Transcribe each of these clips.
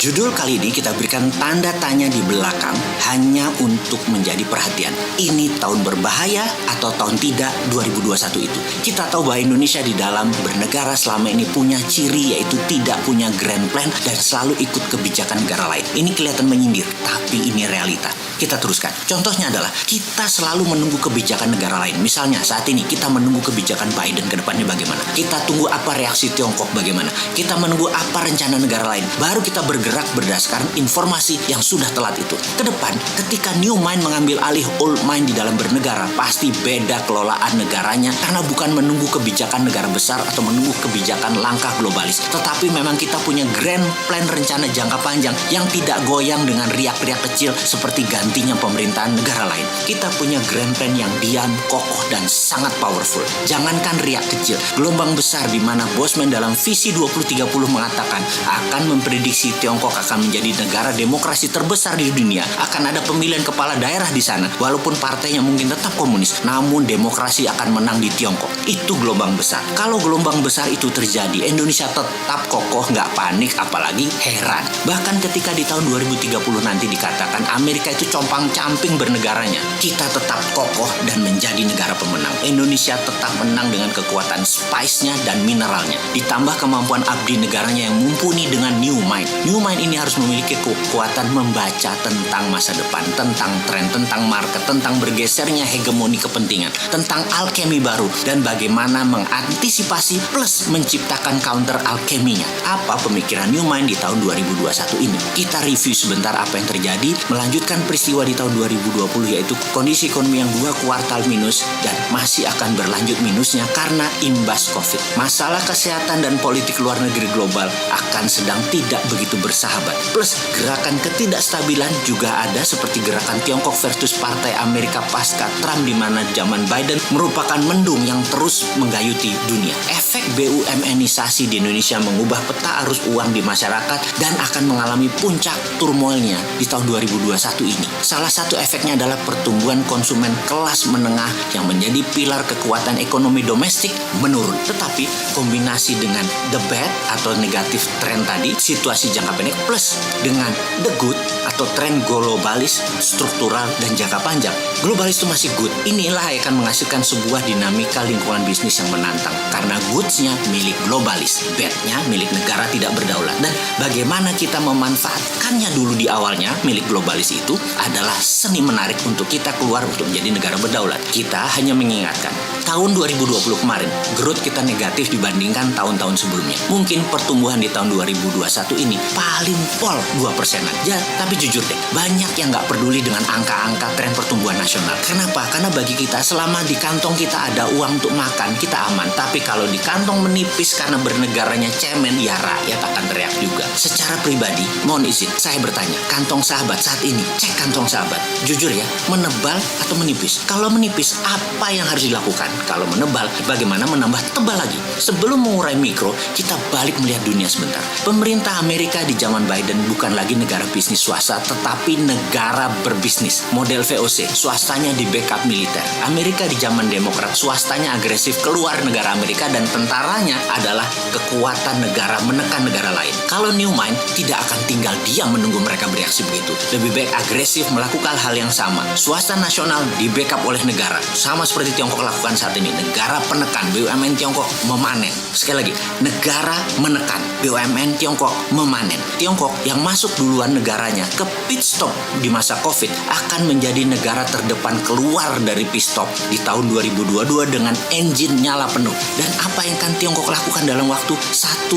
Judul kali ini kita berikan tanda tanya di belakang hanya untuk menjadi perhatian. Ini tahun berbahaya atau tahun tidak 2021 itu. Kita tahu bahwa Indonesia di dalam bernegara selama ini punya ciri yaitu tidak punya grand plan dan selalu ikut kebijakan negara lain. Ini kelihatan menyindir, tapi ini realita. Kita teruskan. Contohnya adalah kita selalu menunggu kebijakan negara lain. Misalnya saat ini kita menunggu kebijakan Biden ke depannya bagaimana. Kita tunggu apa reaksi Tiongkok bagaimana. Kita menunggu apa rencana negara lain. Baru kita bergerak berdasarkan informasi yang sudah telat itu. Ke depan, ketika new mind mengambil alih old mind di dalam bernegara, pasti beda kelolaan negaranya karena bukan menunggu kebijakan negara besar atau menunggu kebijakan langkah globalis. Tetapi memang kita punya grand plan rencana jangka panjang yang tidak goyang dengan riak-riak kecil seperti gantinya pemerintahan negara lain. Kita punya grand plan yang diam, kokoh, dan sangat powerful. Jangankan riak kecil, gelombang besar di mana Bosman dalam visi 2030 mengatakan akan memprediksi Tiongkok akan menjadi negara demokrasi terbesar di dunia. Akan ada pemilihan kepala daerah di sana. Walaupun partainya mungkin tetap komunis, namun demokrasi akan menang di Tiongkok. Itu gelombang besar. Kalau gelombang besar itu terjadi, Indonesia tetap kokoh, nggak panik, apalagi heran. Bahkan ketika di tahun 2030 nanti dikatakan Amerika itu compang-camping bernegaranya, kita tetap kokoh dan menjadi negara pemenang. Indonesia tetap menang dengan kekuatan spice-nya dan mineralnya. Ditambah kemampuan abdi negaranya yang mumpuni dengan new mind. New mind ini harus memiliki kekuatan membaca tentang masa depan, tentang tren, tentang market, tentang bergesernya hegemoni kepentingan, tentang alkemi baru, dan bagaimana mengantisipasi plus menciptakan counter alkeminya. Apa pemikiran new mind di tahun 2021 ini? Kita review sebentar apa yang terjadi, melanjutkan peristiwa di tahun 2020 yaitu kondisi ekonomi yang 2 kuartal minus dan masih akan berlanjut minusnya karena imbas COVID. Masalah kesehatan dan politik luar negeri global akan sedang tidak begitu bersahabat. Plus gerakan ketidakstabilan juga ada seperti gerakan Tiongkok versus Partai Amerika pasca Trump di mana zaman Biden merupakan mendung yang terus menggayuti dunia. Efek BUMN-isasi di Indonesia mengubah peta arus uang di masyarakat dan akan mengalami puncak turmoilnya di tahun 2021 ini. Salah satu efeknya adalah pertumbuhan konsumen kelas menengah yang menjadi pilar kekuatan ekonomi domestik menurun. Tetapi kombinasi dengan the bad atau negatif tren tadi, situasi jangka pendek plus dengan the good atau tren globalis, struktural, dan jangka panjang. Globalis itu masih good. Inilah yang akan menghasilkan sebuah dinamika lingkungan bisnis yang menantang. Karena goods-nya milik globalis, bad-nya milik negara tidak berdaulat. Dan bagaimana kita memanfaatkannya dulu di awalnya milik globalis itu adalah seni menarik untuk kita keluar untuk menjadi negara berdaulat. Kita hanya mengingatkan, tahun 2020 kemarin, growth kita negatif dibandingkan tahun-tahun sebelumnya. Mungkin pertumbuhan di tahun 2021 ini paling pol 2%-an. Ya, tapi jujur deh, banyak yang nggak peduli dengan angka-angka tren pertumbuhan nasional. Kenapa? Karena bagi kita, selama di kantong kita ada uang untuk makan, kita aman. Tapi kalau di kantong menipis karena bernegaranya cemen, ya rakyat akan teriak juga. Secara pribadi, mohon izin, saya bertanya, kantong sahabat saat ini, cek kantong sahabat. Jujur ya, menebal atau menipis? Kalau menipis, apa yang harus dilakukan? Kalau menebal, bagaimana menambah tebal lagi? Sebelum mengurai mikro, kita balik melihat dunia sebentar. Pemerintah Amerika di zaman Biden bukan lagi negara bisnis swasta, tetapi negara berbisnis. Model VOC, swastanya di backup militer. Amerika di zaman Demokrat, swastanya agresif keluar negara Amerika dan tentaranya adalah kekuatan negara menekan negara lain. Kalau New Mind tidak akan tinggal diam menunggu mereka bereaksi begitu. Lebih baik agresif melakukan hal yang sama. Swasta nasional di backup oleh negara. Sama seperti Tiongkok lakukan saat ini. Negara penekan, BUMN Tiongkok memanen. Sekali lagi, negara menekan, BUMN Tiongkok memanen. Tiongkok yang masuk duluan negaranya ke pit stop di masa COVID akan menjadi negara terdepan keluar dari pit stop di tahun 2022 dengan engine nyala penuh. Dan apa yang akan Tiongkok lakukan dalam waktu 1-2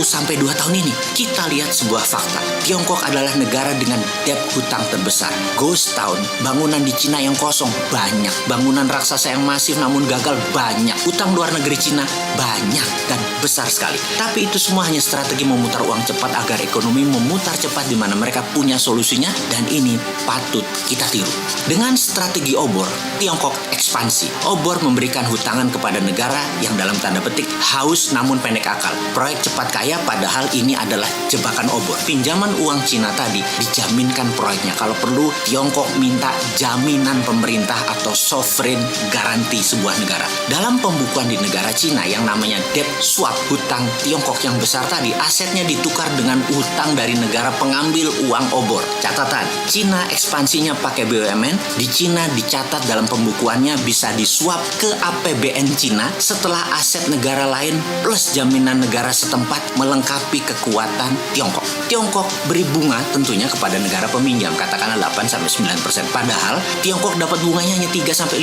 tahun ini? Kita lihat sebuah fakta. Tiongkok adalah negara dengan debt hutang terbesar. Ghost town, bangunan di Cina yang kosong banyak. Bangunan raksasa yang masif namun gagal banyak. Utang luar negeri Cina banyak dan besar sekali. Tapi itu semua hanya strategi memutar uang cepat agar ekonomi memutar cepat di mana mereka punya solusinya, dan ini patut kita tiru. Dengan strategi obor, Tiongkok ekspansi. Obor memberikan hutangan kepada negara yang dalam tanda petik haus namun pendek akal. Proyek cepat kaya padahal ini adalah jebakan obor. Pinjaman uang Cina tadi dijaminkan proyeknya. Kalau perlu, Tiongkok Tiongkok minta jaminan pemerintah atau sovereign garanti sebuah negara. Dalam pembukuan di negara Cina yang namanya debt swap, hutang Tiongkok yang besar tadi, asetnya ditukar dengan utang dari negara pengambil uang obor. Catatan, Cina ekspansinya pakai BUMN, di Cina dicatat dalam pembukuannya bisa disuap ke APBN Cina setelah aset negara lain plus jaminan negara setempat melengkapi kekuatan Tiongkok. Tiongkok beri bunga tentunya kepada negara peminjam, katakanlah 8-9%. Padahal Tiongkok dapat bunganya hanya 3-5%.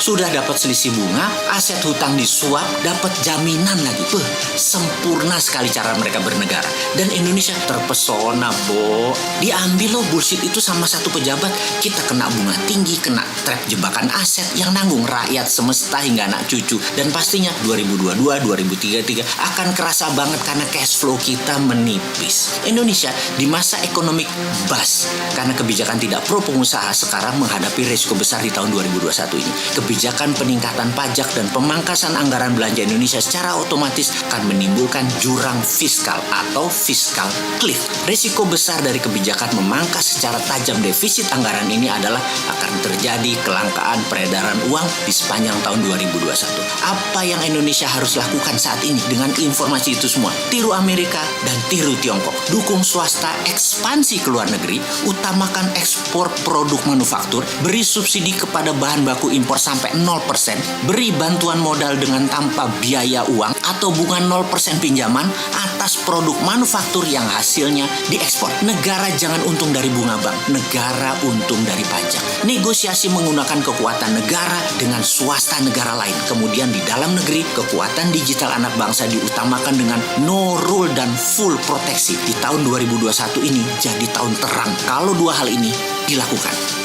Sudah dapat selisih bunga, aset hutang disuap, dapat jaminan lagi. Sempurna sekali cara mereka bernegara. Dan Indonesia terpesona, Bo. Diambil loh bullshit itu sama satu pejabat. Kita kena bunga tinggi, kena trap jebakan aset yang nanggung rakyat semesta hingga anak cucu. Dan pastinya 2022, 2033 akan kerasa banget karena cash flow kita menipis. Indonesia di masa ekonomi bust karena kebijakan tidak pro pengusaha sekarang menghadapi risiko besar di tahun 2021 ini. Kebijakan peningkatan pajak dan pemangkasan anggaran belanja Indonesia secara otomatis akan menimbulkan jurang fiskal atau fiscal cliff. Risiko besar dari kebijakan memangkas secara tajam defisit anggaran ini adalah akan terjadi kelangkaan peredaran uang di sepanjang tahun 2021. Apa yang Indonesia harus lakukan saat ini dengan informasi itu semua? Tiru Amerika dan tiru Tiongkok. Dukung swasta ekspansi ke luar negeri, utamakan ekspor produk manufaktur, beri subsidi kepada bahan baku impor sampai 0%, beri bantuan modal dengan tanpa biaya uang atau bunga 0% pinjaman atas produk manufaktur yang hasilnya diekspor. Negara jangan untung dari bunga bank, negara untung dari pajak. Negosiasi menggunakan kekuatan negara dengan swasta negara lain. Kemudian di dalam negeri, kekuatan digital anak bangsa diutamakan dengan no rule dan full proteksi. Di tahun 2021 ini jadi tahun terang kalau dua hal ini dilakukan.